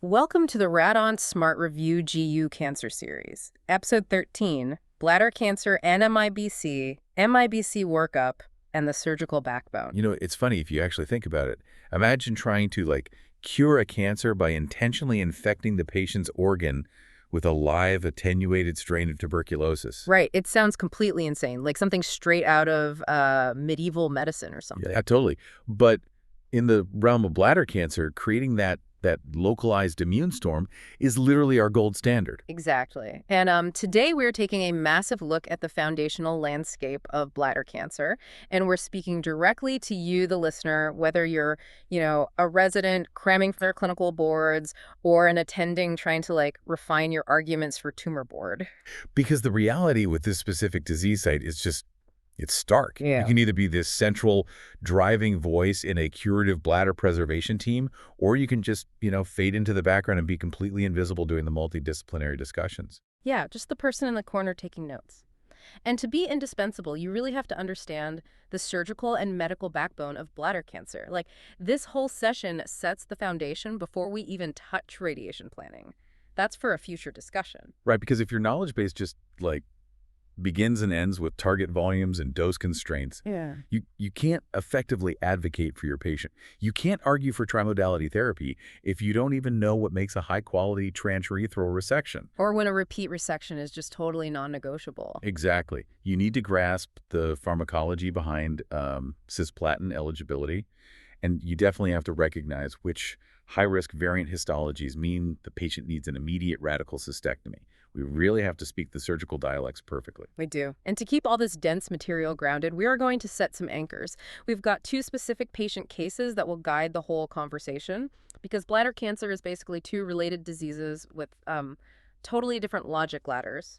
Welcome to the Radon Smart Review GU Cancer Series, Episode 13, Bladder Cancer, NMIBC, MIBC Workup, and the Surgical Backbone. You know, it's funny if you actually think about it. Imagine trying to, cure a cancer by intentionally infecting the patient's organ with a live, attenuated strain of tuberculosis. Right, it sounds completely insane, like something straight out of medieval medicine or something. Yeah, totally. But in the realm of bladder cancer, creating that localized immune storm is literally our gold standard. Exactly. And today we're taking a massive look at the foundational landscape of bladder cancer, and we're speaking directly to you, the listener, whether you're, a resident cramming for their clinical boards or an attending trying to, refine your arguments for tumor board. Because the reality with this specific disease site is just it's stark. Yeah. You can either be this central driving voice in a curative bladder preservation team, or you can just, fade into the background and be completely invisible during the multidisciplinary discussions. Yeah, just the person in the corner taking notes. And to be indispensable, you really have to understand the surgical and medical backbone of bladder cancer. This whole session sets the foundation before we even touch radiation planning. That's for a future discussion. Right, because if your knowledge base just, begins and ends with target volumes and dose constraints, Yeah. you can't effectively advocate for your patient. You can't argue for trimodality therapy if you don't even know what makes a high-quality transurethral resection. Or when a repeat resection is just totally non-negotiable. Exactly. You need to grasp the pharmacology behind cisplatin eligibility, and you definitely have to recognize which high-risk variant histologies mean the patient needs an immediate radical cystectomy. We really have to speak the surgical dialects perfectly. We do. And to keep all this dense material grounded, we are going to set some anchors. We've got two specific patient cases that will guide the whole conversation, because bladder cancer is basically two related diseases with totally different logic ladders.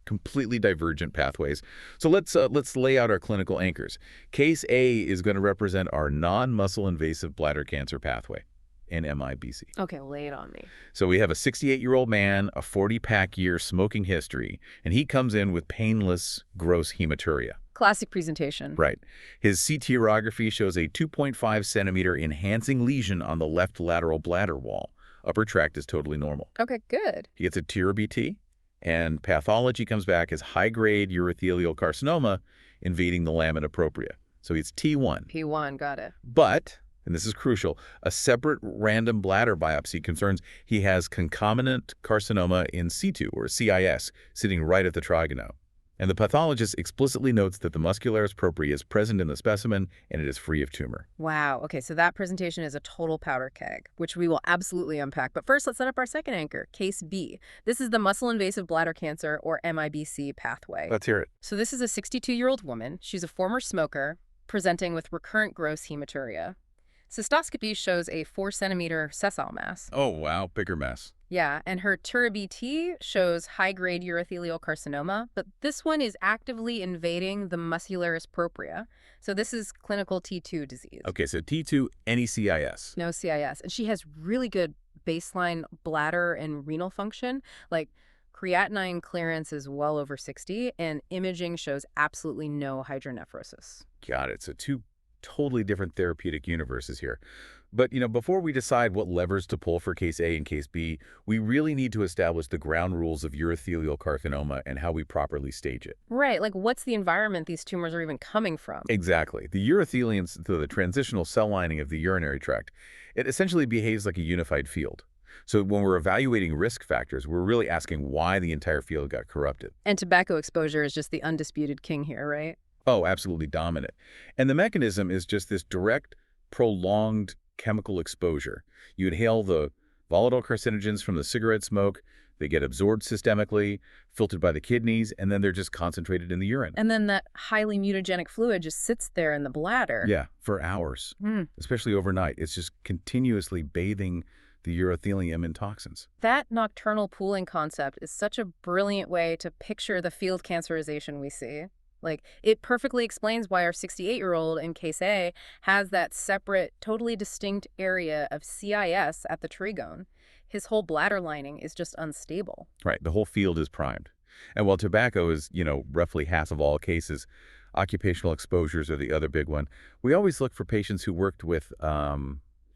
Completely divergent pathways. So let's lay out our clinical anchors. Case A is going to represent our non-muscle-invasive bladder cancer pathway, NMIBC. Okay, lay it on me. So we have a 68-year-old man, a 40-pack year smoking history, and he comes in with painless, gross hematuria. Classic presentation. Right. His CT urography shows a 2.5 centimeter enhancing lesion on the left lateral bladder wall. Upper tract is totally normal. Okay, good. He gets a TURBT, and pathology comes back as high-grade urothelial carcinoma invading the lamina propria. So it's T1. P1, got it. But, and this is crucial, a separate random bladder biopsy confirms he has concomitant carcinoma in situ, or CIS, sitting right at the trigono. And the pathologist explicitly notes that the muscularis propria is present in the specimen and it is free of tumor. Wow. Okay, so that presentation is a total powder keg, which we will absolutely unpack. But first, let's set up our second anchor, Case B. This is the muscle-invasive bladder cancer, or MIBC, pathway. Let's hear it. So this is a 62-year-old woman. She's a former smoker, presenting with recurrent gross hematuria. Cystoscopy shows a 4-centimeter sessile mass. Oh, wow, bigger mess. Yeah, and her TURBT shows high-grade urothelial carcinoma, but this one is actively invading the muscularis propria. So this is clinical T2 disease. Okay, so T2, any CIS. No CIS. And she has really good baseline bladder and renal function. Creatinine clearance is well over 60, and imaging shows absolutely no hydronephrosis. Got it. So two totally different therapeutic universes here. But, before we decide what levers to pull for Case A and Case B, we really need to establish the ground rules of urothelial carcinoma and how we properly stage it. Right, what's the environment these tumors are even coming from? Exactly. The urothelians, the transitional cell lining of the urinary tract, it essentially behaves like a unified field. So when we're evaluating risk factors, we're really asking why the entire field got corrupted. And tobacco exposure is just the undisputed king here, right? Oh, absolutely dominant. And the mechanism is just this direct, prolonged chemical exposure. You inhale the volatile carcinogens from the cigarette smoke, they get absorbed systemically, filtered by the kidneys, and then they're just concentrated in the urine. And then that highly mutagenic fluid just sits there in the bladder. Yeah, for hours, especially overnight. It's just continuously bathing the urothelium in toxins. That nocturnal pooling concept is such a brilliant way to picture the field cancerization we see. It perfectly explains why our 68-year-old in Case A has that separate, totally distinct area of CIS at the trigone. His whole bladder lining is just unstable. Right, the whole field is primed. And while tobacco is, roughly half of all cases, occupational exposures are the other big one. We always look for patients who worked with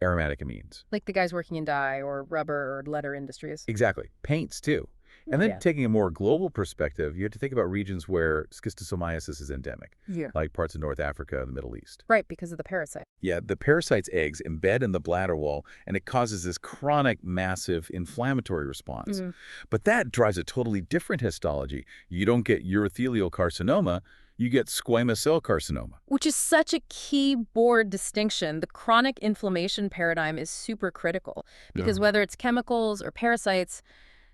aromatic amines. Like the guys working in dye or rubber or leather industries. Exactly. Paints, too. And then Yeah. taking a more global perspective, you have to think about regions where schistosomiasis is endemic, Yeah. like parts of North Africa and the Middle East. Right, because of the parasite. Yeah, the parasite's eggs embed in the bladder wall, and it causes this chronic, massive inflammatory response. But that drives a totally different histology. You don't get urothelial carcinoma, you get squamous cell carcinoma. Which is such a key board distinction. The chronic inflammation paradigm is super critical because whether it's chemicals or parasites,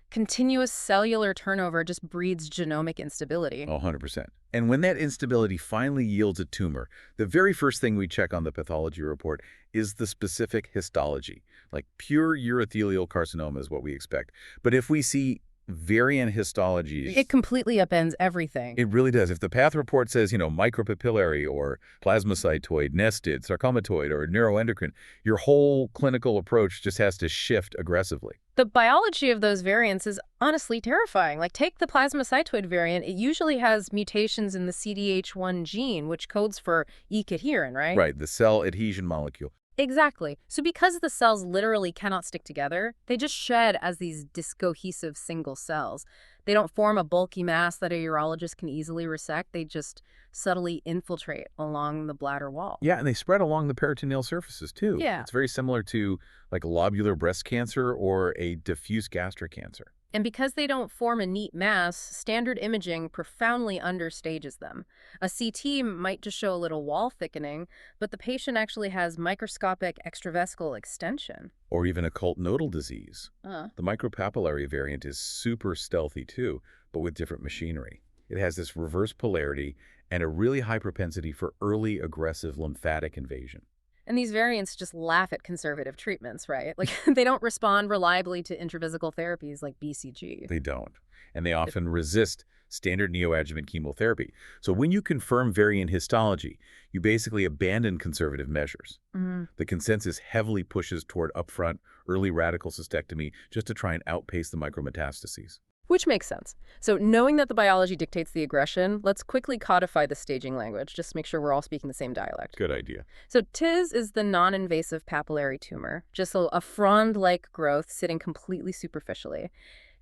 continuous cellular turnover just breeds genomic instability. 100%. And when that instability finally yields a tumor, the very first thing we check on the pathology report is the specific histology. Like pure urothelial carcinoma is what we expect. But if we see variant histologies, It completely upends everything. it really does. If the path report says, micropapillary or plasmacytoid, nested, sarcomatoid, or neuroendocrine, your whole clinical approach just has to shift aggressively. The biology of those variants is honestly terrifying. Like, take the plasmacytoid variant. It usually has mutations in the CDH1 gene, which codes for E-cadherin, right? Right, the cell adhesion molecule. Exactly. So because the cells literally cannot stick together, they just shed as these discohesive single cells. They don't form a bulky mass that a urologist can easily resect. They just subtly infiltrate along the bladder wall. Yeah, and they spread along the peritoneal surfaces, too. Yeah. It's very similar to, like, lobular breast cancer or a diffuse gastric cancer. And because they don't form a neat mass, standard imaging profoundly understages them. A CT might just show a little wall thickening, but the patient actually has microscopic extravesical extension. Or even occult nodal disease. Uh. The micropapillary variant is super stealthy, too, but with different machinery. It has this reverse polarity and a really high propensity for early aggressive lymphatic invasion. And these variants just laugh at conservative treatments, right? Like, they don't respond reliably to intravesical therapies like BCG. They don't. And they often resist standard neoadjuvant chemotherapy. So when you confirm variant histology, you basically abandon conservative measures. The consensus heavily pushes toward upfront early radical cystectomy just to try and outpace the micrometastases. Which makes sense. So knowing that the biology dictates the aggression, let's quickly codify the staging language, just to make sure we're all speaking the same dialect. Good idea. So TIS is the non-invasive papillary tumor, just a frond-like growth sitting completely superficially.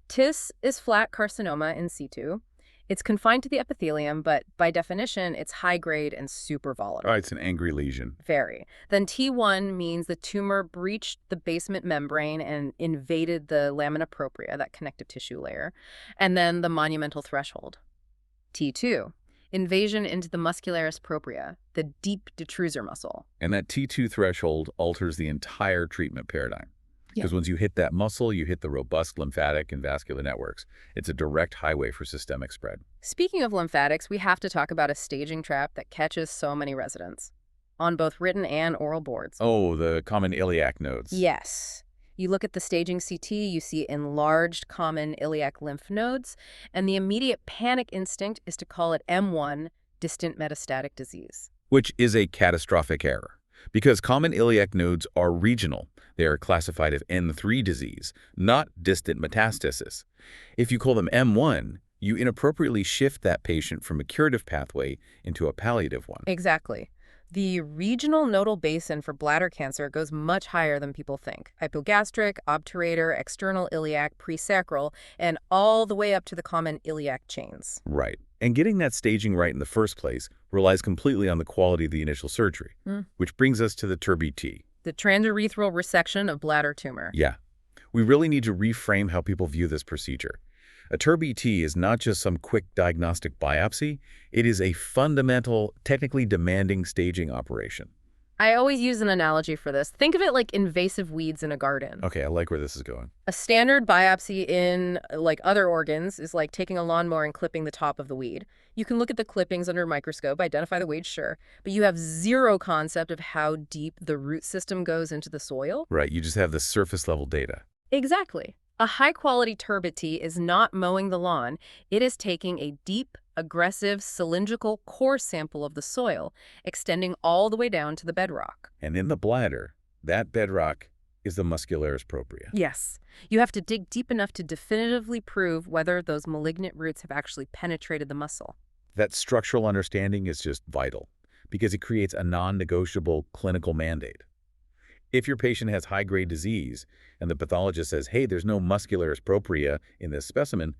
TIS is flat carcinoma in situ. It's confined to the epithelium, but by definition, it's high-grade and super volatile. Oh, it's an angry lesion. Very. Then T1 means the tumor breached the basement membrane and invaded the lamina propria, that connective tissue layer. And then the monumental threshold. T2, invasion into the muscularis propria, the deep detrusor muscle. And that T2 threshold alters the entire treatment paradigm. Because once you hit that muscle, you hit the robust lymphatic and vascular networks. It's a direct highway for systemic spread. Speaking of lymphatics, we have to talk about a staging trap that catches so many residents on both written and oral boards. Oh, the common iliac nodes. Yes. You look at the staging CT, you see enlarged common iliac lymph nodes, and the immediate panic instinct is to call it M1, distant metastatic disease. Which is a catastrophic error. Because common iliac nodes are regional. They are classified as N3 disease, not distant metastasis. If you call them M1, you inappropriately shift that patient from a curative pathway into a palliative one. Exactly. The regional nodal basin for bladder cancer goes much higher than people think. Hypogastric, obturator, external iliac, presacral, and all the way up to the common iliac chains. Right. And getting that staging right in the first place relies completely on the quality of the initial surgery, which brings us to the TURBT. The transurethral resection of bladder tumor. Yeah. We really need to reframe how people view this procedure. A TURBT is not just some quick diagnostic biopsy. It is a fundamental, technically demanding staging operation. I always use an analogy for this. Think of it like invasive weeds in a garden. Okay, I like where this is going. A standard biopsy in, like, other organs is like taking a lawnmower and clipping the top of the weed. You can look at the clippings under a microscope, identify the weed, sure, but you have zero concept of how deep the root system goes into the soil. Right, you just have the surface level data. Exactly. A high-quality TURBT is not mowing the lawn. It is taking a deep, aggressive, cylindrical core sample of the soil, extending all the way down to the bedrock. And in the bladder, that bedrock is the muscularis propria. Yes. You have to dig deep enough to definitively prove whether those malignant roots have actually penetrated the muscle. That structural understanding is just vital because it creates a non-negotiable clinical mandate. If your patient has high-grade disease and the pathologist says, hey, there's no muscularis propria in this specimen,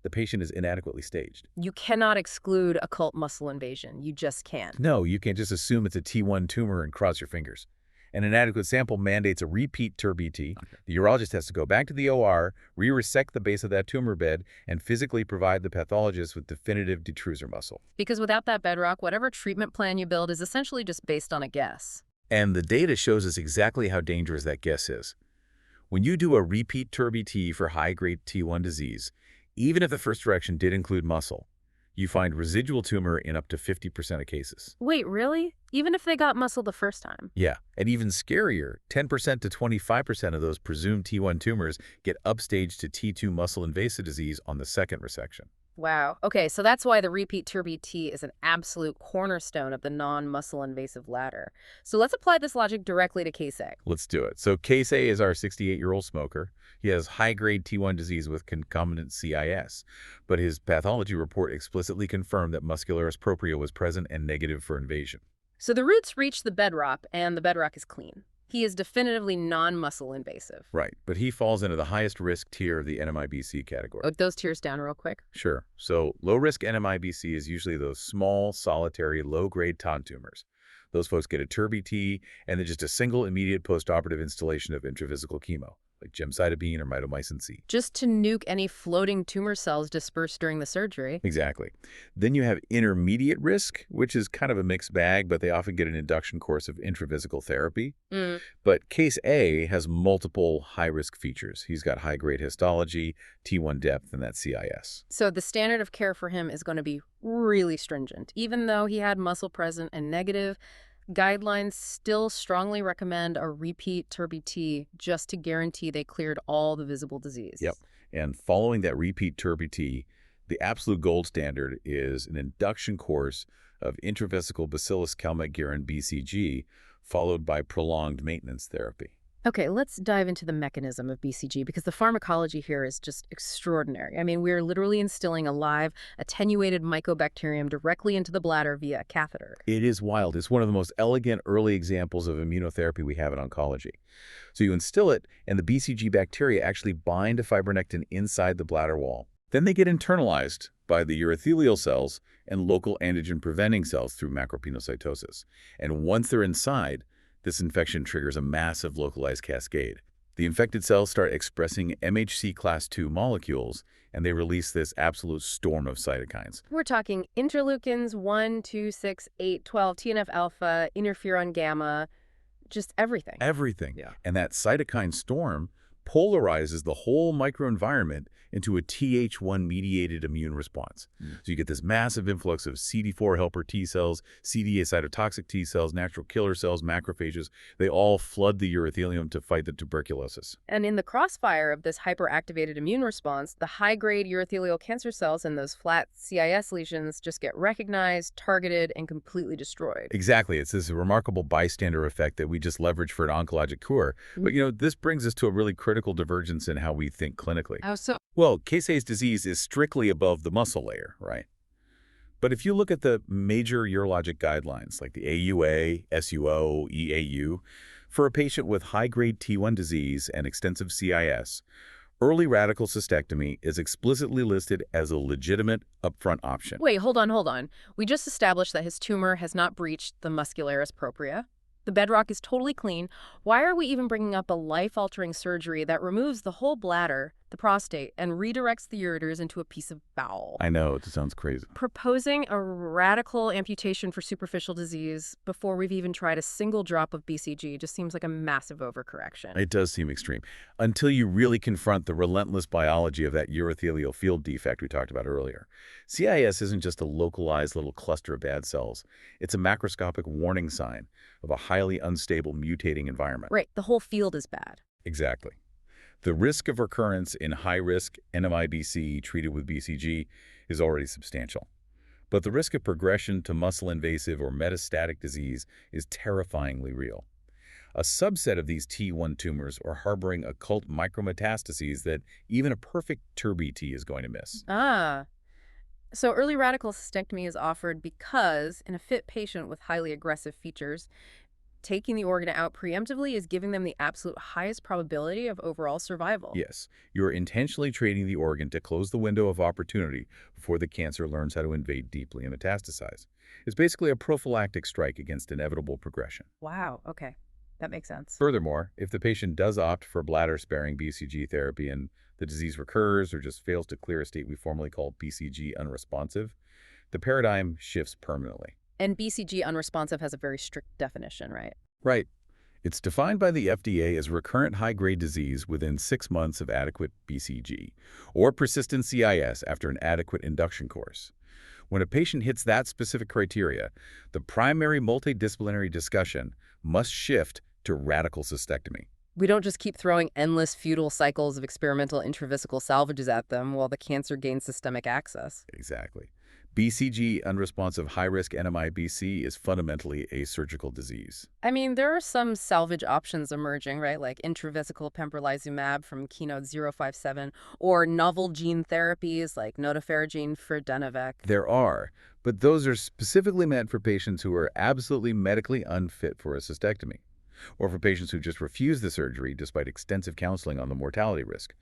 the patient is inadequately staged. You cannot exclude occult muscle invasion. You just can't. No, you can't just assume it's a T1 tumor and cross your fingers. An inadequate sample mandates a repeat TURBT. Okay. The urologist has to go back to the OR, re-resect the base of that tumor bed, and physically provide the pathologist with definitive detrusor muscle. Because without that bedrock, whatever treatment plan you build is essentially just based on a guess. And the data shows us exactly how dangerous that guess is. When you do a repeat TURBT for high-grade T1 disease, even if the first direction did include muscle, you find residual tumor in up to 50% of cases. Wait, really? Even if they got muscle the first time? Yeah, and even scarier, 10% to 25% of those presumed T1 tumors get upstaged to T2 muscle-invasive disease on the second resection. Wow. Okay, so that's why the repeat TURBT is an absolute cornerstone of the non-muscle-invasive ladder. So let's apply this logic directly to case A. Let's do it. So case A is our 68-year-old smoker. He has high-grade T1 disease with concomitant CIS, but his pathology report explicitly confirmed that muscularis propria was present and negative for invasion. So the roots reach the bedrock, and the bedrock is clean. He is definitively non-muscle invasive. Right, but he falls into the highest risk tier of the NMIBC category. Oh, those tiers down real quick. Sure. So low-risk NMIBC is usually those small, solitary, low-grade ton tumors. Those folks get a TURBT and then just a single immediate postoperative installation of intravesical chemo, like gemcitabine or mitomycin C. Just to nuke any floating tumor cells dispersed during the surgery. Exactly. Then you have intermediate risk, which is kind of a mixed bag, but they often get an induction course of intravesical therapy. But case A has multiple high-risk features. He's got high-grade histology, T1 depth, and that CIS. So the standard of care for him is going to be really stringent. Even though he had muscle present and negative, guidelines still strongly recommend a repeat TURBT just to guarantee they cleared all the visible disease. Yep. And following that repeat TURBT, the absolute gold standard is an induction course of intravesical Bacillus calmette-guerin BCG, followed by prolonged maintenance therapy. Okay, let's dive into the mechanism of BCG because the pharmacology here is just extraordinary. I mean, we're literally instilling a live, attenuated mycobacterium directly into the bladder via a catheter. It is wild. It's one of the most elegant early examples of immunotherapy we have in oncology. So you instill it, and the BCG bacteria actually bind to fibronectin inside the bladder wall. Then they get internalized by the urothelial cells and local antigen-preventing cells through macropinocytosis. And once they're inside, this infection triggers a massive localized cascade. The infected cells start expressing MHC class II molecules, and they release this absolute storm of cytokines. We're talking interleukins 1, 2, 6, 8, 12, TNF-alpha, interferon gamma, just everything. Everything. Yeah. And that cytokine storm polarizes the whole microenvironment into a Th1-mediated immune response. So you get this massive influx of CD4 helper T cells, CD8 cytotoxic T cells, natural killer cells, macrophages. They all flood the urothelium to fight the tuberculosis. And in the crossfire of this hyperactivated immune response, the high-grade urothelial cancer cells and those flat CIS lesions just get recognized, targeted, and completely destroyed. Exactly. It's this remarkable bystander effect that we just leverage for an oncologic cure. But, this brings us to a really critical divergence in how we think clinically. How so? Well, case A's disease is strictly above the muscle layer, right? But if you look at the major urologic guidelines, like the AUA, SUO, EAU, for a patient with high-grade T1 disease and extensive CIS, early radical cystectomy is explicitly listed as a legitimate upfront option. Wait, hold on. We just established that his tumor has not breached the muscularis propria. The bedrock is totally clean. Why are we even bringing up a life-altering surgery that removes the whole bladder, the prostate, and redirects the ureters into a piece of bowel? I know, it sounds crazy. Proposing a radical amputation for superficial disease before we've even tried a single drop of BCG just seems like a massive overcorrection. It does seem extreme, until you really confront the relentless biology of that urothelial field defect we talked about earlier. CIS isn't just a localized little cluster of bad cells. It's a macroscopic warning sign of a highly unstable mutating environment. Right, the whole field is bad. Exactly. The risk of recurrence in high-risk NMIBC treated with BCG is already substantial. But the risk of progression to muscle-invasive or metastatic disease is terrifyingly real. A subset of these T1 tumors are harboring occult micrometastases that even a perfect TURBT is going to miss. So early radical cystectomy is offered because, in a fit patient with highly aggressive features, taking the organ out preemptively is giving them the absolute highest probability of overall survival. Yes, you're intentionally treating the organ to close the window of opportunity before the cancer learns how to invade deeply and metastasize. It's basically a prophylactic strike against inevitable progression. Wow, okay. That makes sense. Furthermore, if the patient does opt for bladder-sparing BCG therapy and the disease recurs or just fails to clear a state we formally call BCG unresponsive, the paradigm shifts permanently. And BCG unresponsive has a very strict definition, right? Right. It's defined by the FDA as recurrent high-grade disease within 6 months of adequate BCG, or persistent CIS after an adequate induction course. When a patient hits that specific criteria, the primary multidisciplinary discussion must shift to radical cystectomy. We don't just keep throwing endless futile cycles of experimental intravesical salvages at them while the cancer gains systemic access. Exactly. BCG unresponsive high-risk NMIBC is fundamentally a surgical disease. I mean, there are some salvage options emerging, right? Like intravesical pembrolizumab from Keynote-057 or novel gene therapies like notofarigine for Denevec. There are, but those are specifically meant for patients who are absolutely medically unfit for a cystectomy, or for patients who just refuse the surgery despite extensive counseling on the mortality risk.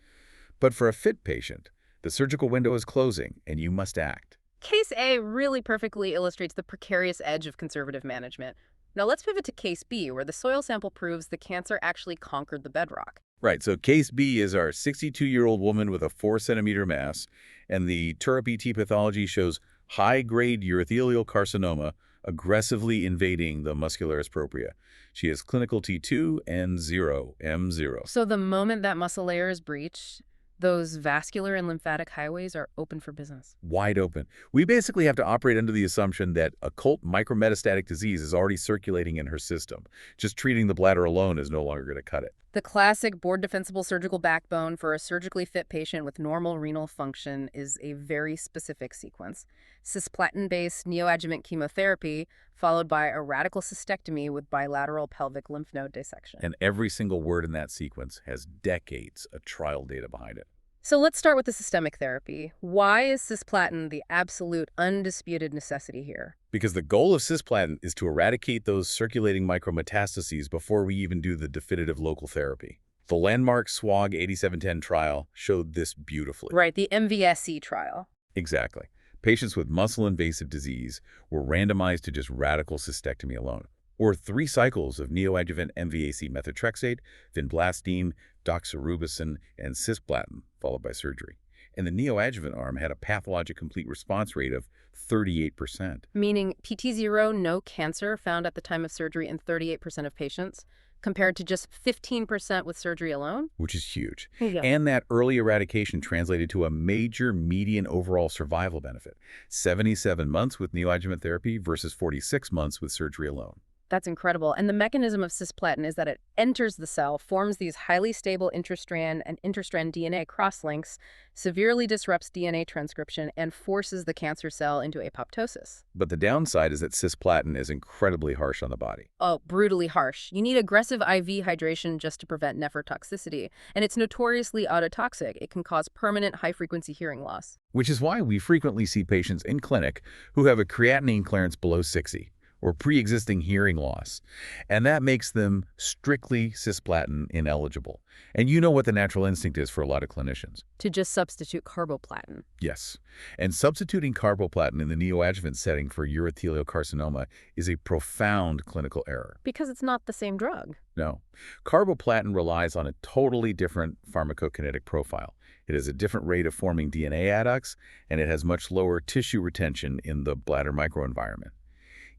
But for a fit patient, the surgical window is closing, and you must act. Case A really perfectly illustrates the precarious edge of conservative management. Now let's pivot to Case B, where the soil sample proves the cancer actually conquered the bedrock. Right, so case B is our 62-year-old woman with a 4-centimeter mass, and the TURBT pathology shows high-grade urothelial carcinoma aggressively invading the muscularis propria. She has clinical T2 and 0, M0. So the moment that muscle layer is breached, those vascular and lymphatic highways are open for business. Wide open. We basically have to operate under the assumption that occult micrometastatic disease is already circulating in her system. Just treating the bladder alone is no longer going to cut it. The classic board-defensible surgical backbone for a surgically fit patient with normal renal function is a very specific sequence. Cisplatin-based neoadjuvant chemotherapy, followed by a radical cystectomy with bilateral pelvic lymph node dissection. And every single word in that sequence has decades of trial data behind it. So let's start with the systemic therapy. Why is cisplatin the absolute, undisputed necessity here? Because the goal of cisplatin is to eradicate those circulating micrometastases before we even do the definitive local therapy. The landmark SWOG 8710 trial showed this beautifully. Right, the MVSE trial. Exactly. Patients with muscle-invasive disease were randomized to just radical cystectomy alone, or 3 cycles of neoadjuvant MVAC methotrexate, vinblastine, doxorubicin, and cisplatin, followed by surgery. And the neoadjuvant arm had a pathologic complete response rate of 38%. Meaning PT0, no cancer found at the time of surgery in 38% of patients, compared to just 15% with surgery alone? Which is huge. Yeah. And that early eradication translated to a major median overall survival benefit, 77 months with neoadjuvant therapy versus 46 months with surgery alone. That's incredible. And the mechanism of cisplatin is that it enters the cell, forms these highly stable intrastrand and interstrand DNA crosslinks, severely disrupts DNA transcription, and forces the cancer cell into apoptosis. But the downside is that cisplatin is incredibly harsh on the body. Oh, brutally harsh. You need aggressive IV hydration just to prevent nephrotoxicity. And it's notoriously ototoxic. It can cause permanent high-frequency hearing loss. Which is why we frequently see patients in clinic who have a creatinine clearance below 60. Or pre-existing hearing loss, and that makes them strictly cisplatin ineligible. And you know what the natural instinct is for a lot of clinicians. To just substitute carboplatin. Yes, and substituting carboplatin in the neoadjuvant setting for urothelial carcinoma is a profound clinical error. Because it's not the same drug. No, carboplatin relies on a totally different pharmacokinetic profile. It has a different rate of forming DNA adducts, and it has much lower tissue retention in the bladder microenvironment.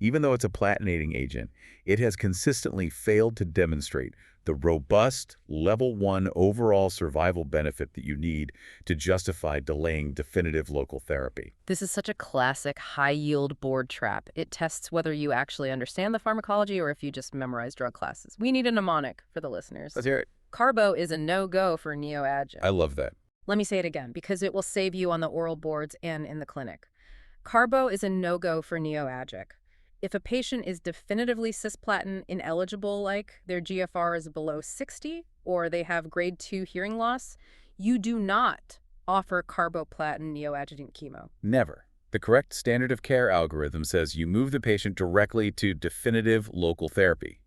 Even though it's a platinating agent, it has consistently failed to demonstrate the robust, level 1 overall survival benefit that you need to justify delaying definitive local therapy. This is such a classic high-yield board trap. It tests whether you actually understand the pharmacology or if you just memorize drug classes. We need a mnemonic for the listeners. Let's hear it. Carbo is a no-go for neoadjuvant. I love that. Let me say it again, because it will save you on the oral boards and in the clinic. Carbo is a no-go for neoadjuvant. If a patient is definitively cisplatin ineligible, like their GFR is below 60, or they have grade 2 hearing loss, you do not offer carboplatin neoadjuvant chemo. Never. The correct standard of care algorithm says you move the patient directly to definitive local therapy.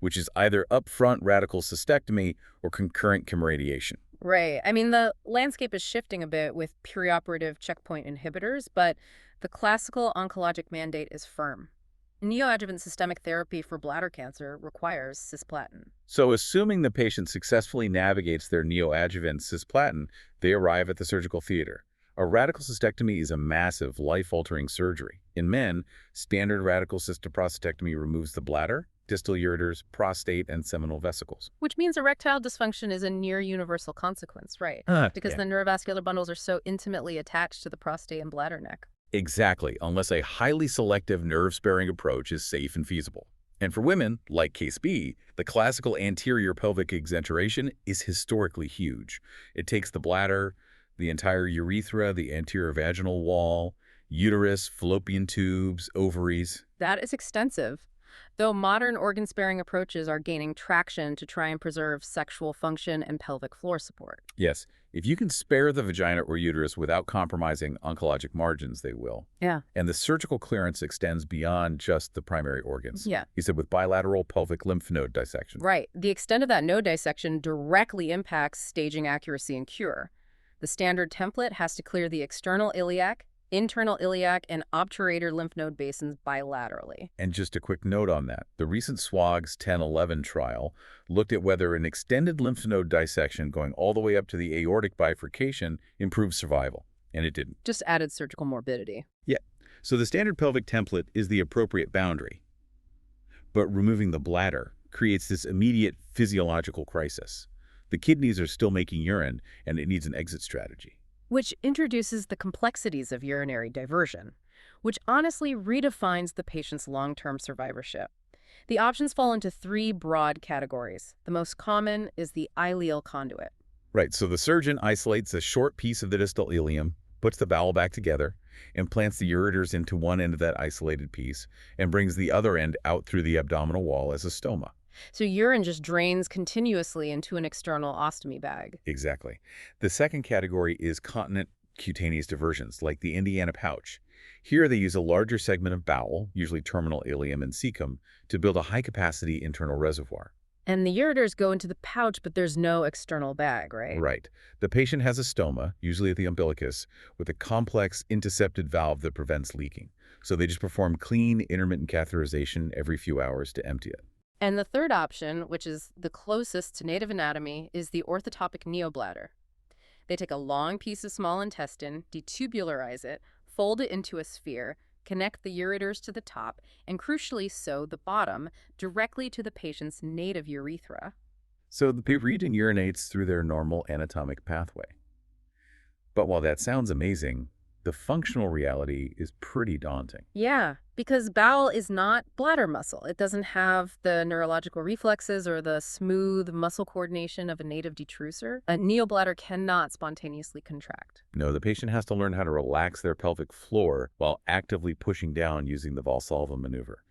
which is either upfront radical cystectomy or concurrent chemoradiation. Right. I mean, the landscape is shifting a bit with perioperative checkpoint inhibitors, but the classical oncologic mandate is firm. Neoadjuvant systemic therapy for bladder cancer requires cisplatin. So assuming the patient successfully navigates their neoadjuvant cisplatin, they arrive at the surgical theater. A radical cystectomy is a massive, life-altering surgery. In men, standard radical cystoprostatectomy removes the bladder, distal ureters, prostate, and seminal vesicles. Which means erectile dysfunction is a near universal consequence, right? Because Yeah. the neurovascular bundles are so intimately attached to the prostate and bladder neck. Exactly, unless a highly selective nerve-sparing approach is safe and feasible. And for women, like case B, the classical anterior pelvic exenteration is historically huge. It takes the bladder, the entire urethra, the anterior vaginal wall, uterus, fallopian tubes, ovaries. That is extensive. Though modern organ-sparing approaches are gaining traction to try and preserve sexual function and pelvic floor support. Yes, if you can spare the vagina or uterus without compromising oncologic margins, they will. Yeah. And the surgical clearance extends beyond just the primary organs. Yeah. He said with bilateral pelvic lymph node dissection. Right. The extent of that node dissection directly impacts staging accuracy and cure. The standard template has to clear the external iliac, internal iliac, and obturator lymph node basins bilaterally. And just a quick note on that. The recent SWOG's 1011 trial looked at whether an extended lymph node dissection going all the way up to the aortic bifurcation improved survival, and it didn't. Just added surgical morbidity. Yeah. So the standard pelvic template is the appropriate boundary. But removing the bladder creates this immediate physiological crisis. The kidneys are still making urine, and it needs an exit strategy. Which introduces the complexities of urinary diversion, which honestly redefines the patient's long-term survivorship. The options fall into three broad categories. The most common is the ileal conduit. Right, so the surgeon isolates a short piece of the distal ileum, puts the bowel back together, implants the ureters into one end of that isolated piece, and brings the other end out through the abdominal wall as a stoma. So urine just drains continuously into an external ostomy bag. Exactly. The second category is continent cutaneous diversions, like the Indiana pouch. Here they use a larger segment of bowel, usually terminal ileum and cecum, to build a high-capacity internal reservoir. And the ureters go into the pouch, but there's no external bag, right? Right. The patient has a stoma, usually at the umbilicus, with a complex intussuscepted valve that prevents leaking. So they just perform clean, intermittent catheterization every few hours to empty it. And the third option, which is the closest to native anatomy, is the orthotopic neobladder. They take a long piece of small intestine, detubularize it, fold it into a sphere, connect the ureters to the top, and crucially sew the bottom directly to the patient's native urethra. So the region urinates through their normal anatomic pathway. But while that sounds amazing, the functional reality is pretty daunting. Yeah, because bowel is not bladder muscle. It doesn't have the neurological reflexes or the smooth muscle coordination of a native detrusor. A neobladder cannot spontaneously contract. No, the patient has to learn how to relax their pelvic floor while actively pushing down using the Valsalva maneuver.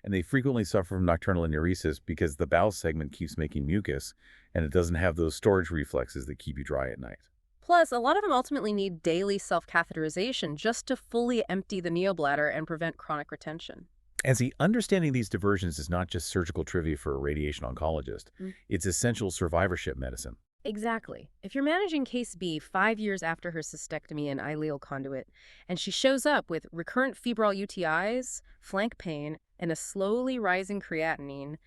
And they frequently suffer from nocturnal enuresis because the bowel segment keeps making mucus, and it doesn't have those storage reflexes that keep you dry at night. Plus, a lot of them ultimately need daily self-catheterization just to fully empty the neobladder and prevent chronic retention. And see, understanding these diversions is not just surgical trivia for a radiation oncologist. It's essential survivorship medicine. Exactly. If you're managing case B 5 years after her cystectomy and ileal conduit, and she shows up with recurrent febrile UTIs, flank pain, and a slowly rising creatinine,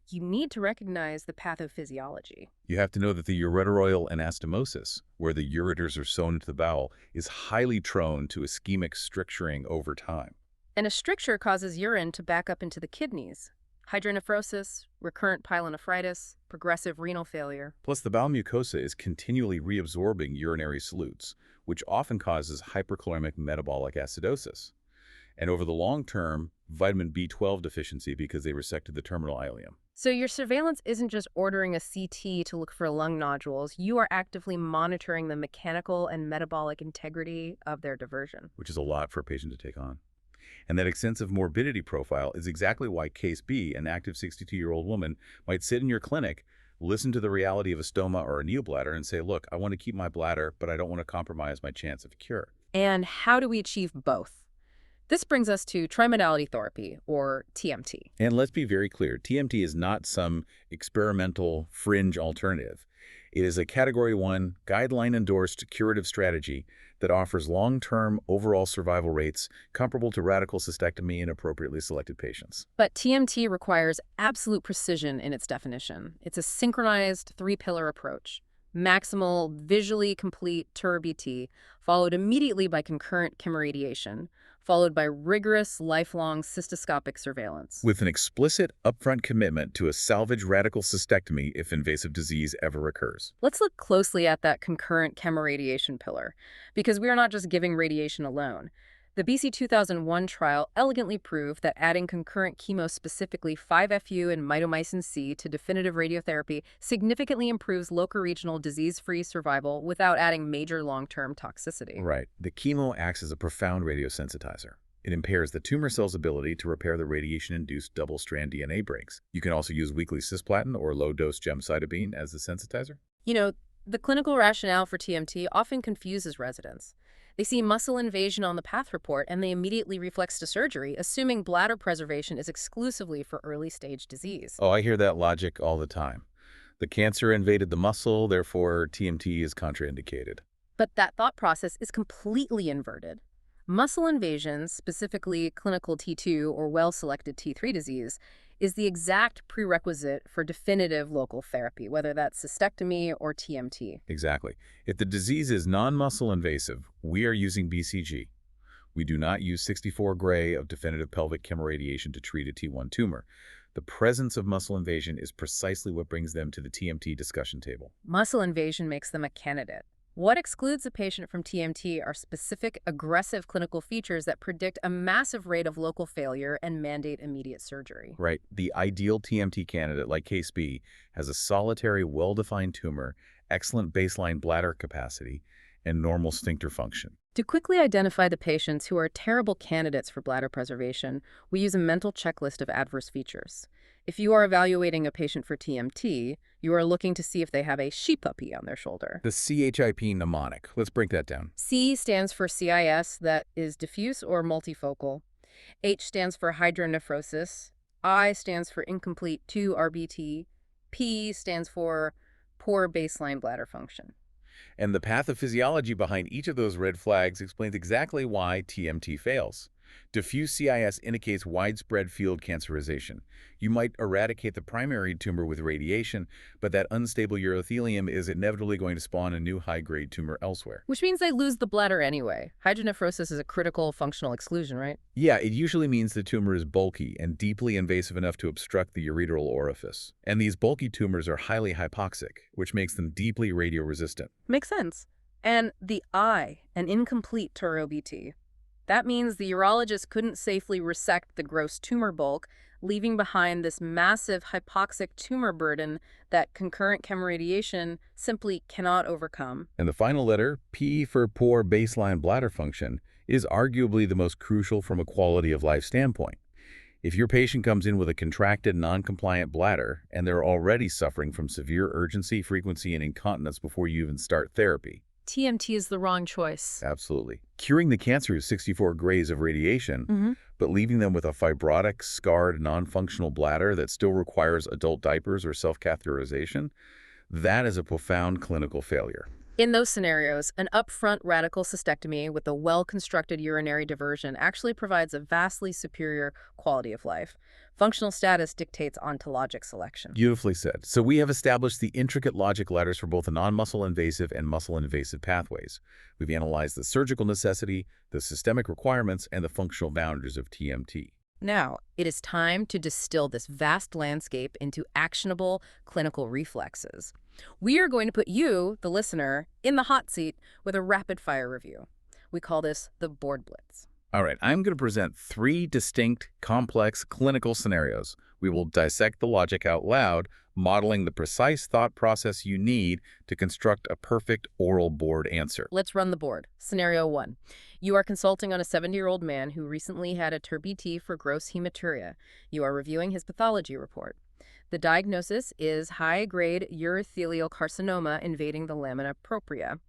you need to recognize the pathophysiology. You have to know that the ureteroidal anastomosis, where the ureters are sewn into the bowel, is highly prone to ischemic stricturing over time. And a stricture causes urine to back up into the kidneys. Hydronephrosis, recurrent pyelonephritis, progressive renal failure. Plus, the bowel mucosa is continually reabsorbing urinary solutes, which often causes hyperchloremic metabolic acidosis. And over the long term, vitamin B12 deficiency because they resected the terminal ileum. So your surveillance isn't just ordering a CT to look for lung nodules. You are actively monitoring the mechanical and metabolic integrity of their diversion. Which is a lot for a patient to take on. And that extensive morbidity profile is exactly why case B, an active 62-year-old woman, might sit in your clinic, listen to the reality of a stoma or a neobladder and say, look, I want to keep my bladder, but I don't want to compromise my chance of cure. And how do we achieve both? This brings us to trimodality therapy, or TMT. And let's be very clear, TMT is not some experimental fringe alternative. It is a Category 1, guideline-endorsed curative strategy that offers long-term overall survival rates comparable to radical cystectomy in appropriately selected patients. But TMT requires absolute precision in its definition. It's a synchronized three-pillar approach. Maximal, visually complete TURBT, followed immediately by concurrent chemoradiation, followed by rigorous, lifelong cystoscopic surveillance. With an explicit upfront commitment to a salvage radical cystectomy if invasive disease ever occurs. Let's look closely at that concurrent chemoradiation pillar, because we are not just giving radiation alone. The BC 2001 trial elegantly proved that adding concurrent chemo, specifically 5-FU and mitomycin C, to definitive radiotherapy significantly improves locoregional disease-free survival without adding major long-term toxicity. Right. The chemo acts as a profound radiosensitizer. It impairs the tumor cell's ability to repair the radiation-induced double-strand DNA breaks. You can also use weekly cisplatin or low-dose gemcitabine as the sensitizer. You know, the clinical rationale for TMT often confuses residents. They see muscle invasion on the path report and they immediately reflex to surgery, assuming bladder preservation is exclusively for early-stage disease. Oh, I hear that logic all the time. The cancer invaded the muscle, therefore TMT is contraindicated. But that thought process is completely inverted. Muscle invasion, specifically clinical T2 or well-selected T3 disease, is the exact prerequisite for definitive local therapy, whether that's cystectomy or TMT. Exactly. If the disease is non-muscle invasive, we are using BCG. We do not use 64 Gray of definitive pelvic chemoradiation to treat a T1 tumor. The presence of muscle invasion is precisely what brings them to the TMT discussion table. Muscle invasion makes them a candidate. What excludes a patient from TMT are specific, aggressive clinical features that predict a massive rate of local failure and mandate immediate surgery. Right. The ideal TMT candidate, like case B, has a solitary, well-defined tumor, excellent baseline bladder capacity, and normal sphincter function. To quickly identify the patients who are terrible candidates for bladder preservation, we use a mental checklist of adverse features. If you are evaluating a patient for TMT, you are looking to see if they have a she puppy on their shoulder. The CHIP mnemonic. Let's break that down. C stands for CIS, that is diffuse or multifocal. H stands for hydronephrosis. I stands for incomplete TURBT. P stands for poor baseline bladder function. And the pathophysiology behind each of those red flags explains exactly why TMT fails. Diffuse CIS indicates widespread field cancerization. You might eradicate the primary tumor with radiation, but that unstable urothelium is inevitably going to spawn a new high-grade tumor elsewhere. Which means they lose the bladder anyway. Hydronephrosis is a critical functional exclusion, right? Yeah, it usually means the tumor is bulky and deeply invasive enough to obstruct the ureteral orifice. And these bulky tumors are highly hypoxic, which makes them deeply radioresistant. Makes sense. And the I, an incomplete TURBT. That means the urologist couldn't safely resect the gross tumor bulk, leaving behind this massive hypoxic tumor burden that concurrent chemoradiation simply cannot overcome. And the final letter, P for poor baseline bladder function, is arguably the most crucial from a quality of life standpoint. If your patient comes in with a contracted, non-compliant bladder and they're already suffering from severe urgency, frequency, and incontinence before you even start therapy, TMT is the wrong choice. absolutely. Curing the cancer is 64 Grays of radiation, but leaving them with a fibrotic, scarred, non-functional bladder that still requires adult diapers or self-catheterization, that is a profound clinical failure. In those scenarios, an upfront radical cystectomy with a well-constructed urinary diversion actually provides a vastly superior quality of life. Functional status dictates ontologic selection. Beautifully said. So we have established the intricate logic ladders for both the non-muscle invasive and muscle invasive pathways. We've analyzed the surgical necessity, the systemic requirements, and the functional boundaries of TMT. Now, it is time to distill this vast landscape into actionable clinical reflexes. We are going to put you, the listener, in the hot seat with a rapid-fire review. We call this the board blitz. All right, I'm going to present 3 distinct, complex clinical scenarios. We will dissect the logic out loud, modeling the precise thought process you need to construct a perfect oral board answer. Let's run the board. Scenario 1. You are consulting on a 70-year-old man who recently had a TURBT for gross hematuria. You are reviewing his pathology report. The diagnosis is high-grade urothelial carcinoma invading the lamina propria.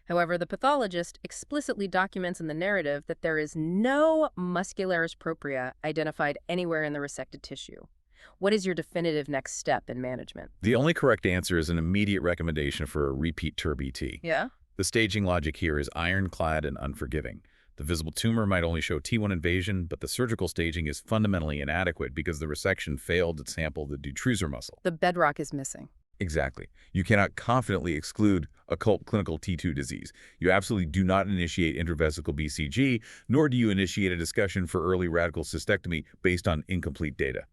However, the pathologist explicitly documents in the narrative that there is no muscularis propria identified anywhere in the resected tissue. What is your definitive next step in management? The only correct answer is an immediate recommendation for a repeat TURBT. Yeah? The staging logic here is ironclad and unforgiving. The visible tumor might only show T1 invasion, but the surgical staging is fundamentally inadequate because the resection failed to sample the detrusor muscle. The bedrock is missing. Exactly. You cannot confidently exclude occult clinical T2 disease. You absolutely do not initiate intravesical BCG, nor do you initiate a discussion for early radical cystectomy based on incomplete data.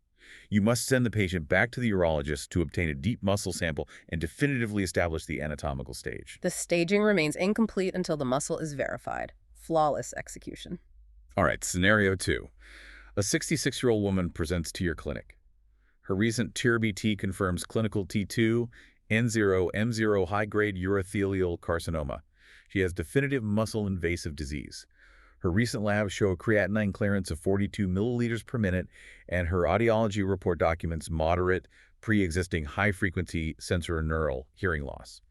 You must send the patient back to the urologist to obtain a deep muscle sample and definitively establish the anatomical stage. The staging remains incomplete until the muscle is verified. Flawless execution. All right, scenario 2. A 66-year-old woman presents to your clinic. Her recent TURBT confirms clinical T2, N0, M0 high-grade urothelial carcinoma. She has definitive muscle-invasive disease. Her recent labs show a creatinine clearance of 42 milliliters per minute, and her audiology report documents moderate, pre-existing high-frequency sensorineural hearing loss.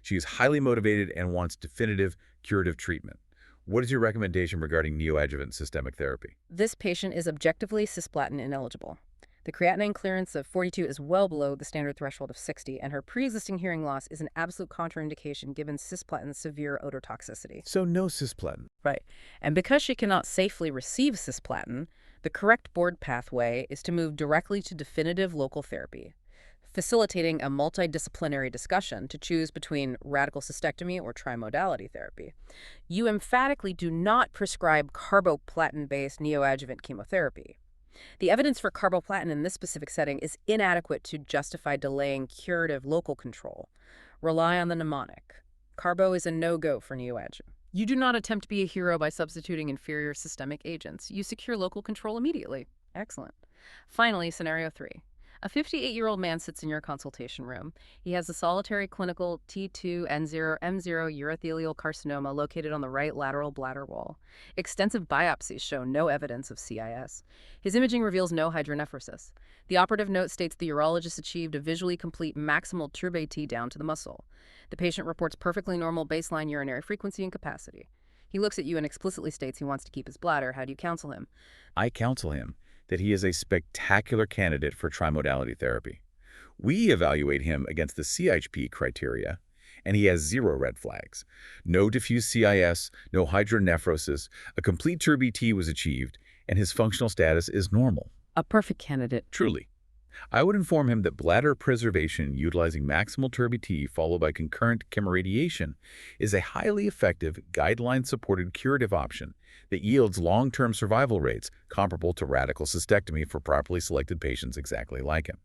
She is highly motivated and wants definitive curative treatment. What is your recommendation regarding neoadjuvant systemic therapy? This patient is objectively cisplatin ineligible. The creatinine clearance of 42 is well below the standard threshold of 60, and her pre-existing hearing loss is an absolute contraindication given cisplatin's severe ototoxicity. So no cisplatin. Right. And because she cannot safely receive cisplatin, the correct board pathway is to move directly to definitive local therapy, facilitating a multidisciplinary discussion to choose between radical cystectomy or trimodality therapy. You emphatically do not prescribe carboplatin-based neoadjuvant chemotherapy. The evidence for carboplatin in this specific setting is inadequate to justify delaying curative local control. Rely on the mnemonic. Carbo is a no-go for neoadjuvant. You do not attempt to be a hero by substituting inferior systemic agents. You secure local control immediately. Excellent. Finally, scenario 3. A 58-year-old man sits in your consultation room. He has a solitary clinical T2 N0 M0 urothelial carcinoma located on the right lateral bladder wall. Extensive biopsies show no evidence of CIS. His imaging reveals no hydronephrosis. The operative note states the urologist achieved a visually complete maximal TURBT down to the muscle. The patient reports perfectly normal baseline urinary frequency and capacity. He looks at you and explicitly states he wants to keep his bladder. How do you counsel him? I counsel him that he is a spectacular candidate for trimodality therapy. We evaluate him against the CHP criteria, and he has 0 red flags. No diffuse CIS, no hydronephrosis, a complete TURBT was achieved, and his functional status is normal. A perfect candidate. Truly. I would inform him that bladder preservation utilizing maximal TURBT followed by concurrent chemoradiation is a highly effective, guideline-supported curative option that yields long-term survival rates comparable to radical cystectomy for properly selected patients exactly like him.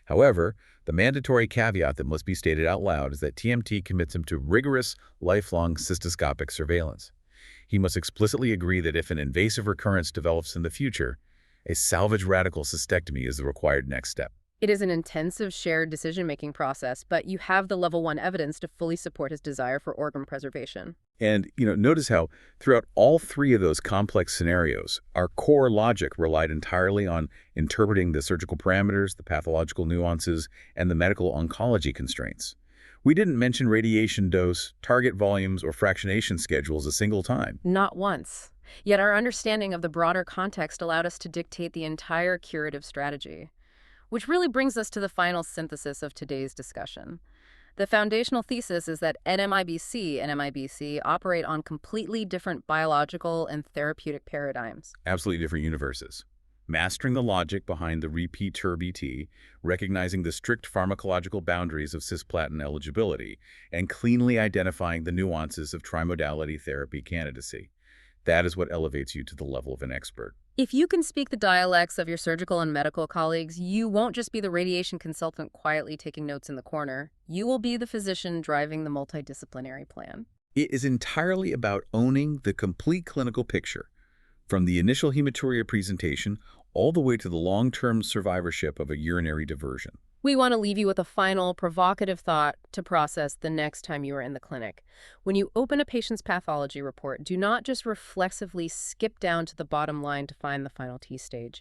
However, the mandatory caveat that must be stated out loud is that TMT commits him to rigorous, lifelong cystoscopic surveillance. He must explicitly agree that if an invasive recurrence develops in the future, a salvage radical cystectomy is the required next step. It is an intensive shared decision-making process, but you have the level 1 evidence to fully support his desire for organ preservation. And, notice how throughout all 3 of those complex scenarios, our core logic relied entirely on interpreting the surgical parameters, the pathological nuances, and the medical oncology constraints. We didn't mention radiation dose, target volumes, or fractionation schedules a single time. Not once. Yet our understanding of the broader context allowed us to dictate the entire curative strategy. Which really brings us to the final synthesis of today's discussion. The foundational thesis is that NMIBC and MIBC operate on completely different biological and therapeutic paradigms. Absolutely different universes. Mastering the logic behind the repeat TURBT, recognizing the strict pharmacological boundaries of cisplatin eligibility, and cleanly identifying the nuances of trimodality therapy candidacy. That is what elevates you to the level of an expert. If you can speak the dialects of your surgical and medical colleagues, you won't just be the radiation consultant quietly taking notes in the corner. You will be the physician driving the multidisciplinary plan. It is entirely about owning the complete clinical picture, from the initial hematuria presentation all the way to the long-term survivorship of a urinary diversion. We want to leave you with a final, provocative thought to process the next time you are in the clinic. When you open a patient's pathology report, do not just reflexively skip down to the bottom line to find the final T stage.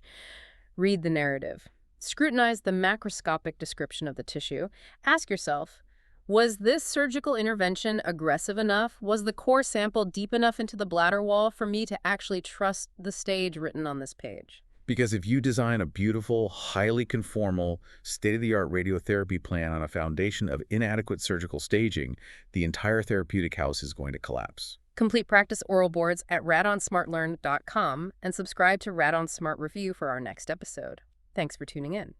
Read the narrative. Scrutinize the macroscopic description of the tissue. Ask yourself, was this surgical intervention aggressive enough? Was the core sample deep enough into the bladder wall for me to actually trust the stage written on this page? Because if you design a beautiful, highly conformal, state-of-the-art radiotherapy plan on a foundation of inadequate surgical staging, the entire therapeutic house is going to collapse. Complete practice oral boards at radonsmartlearn.com and subscribe to Radon Smart Review for our next episode. Thanks for tuning in.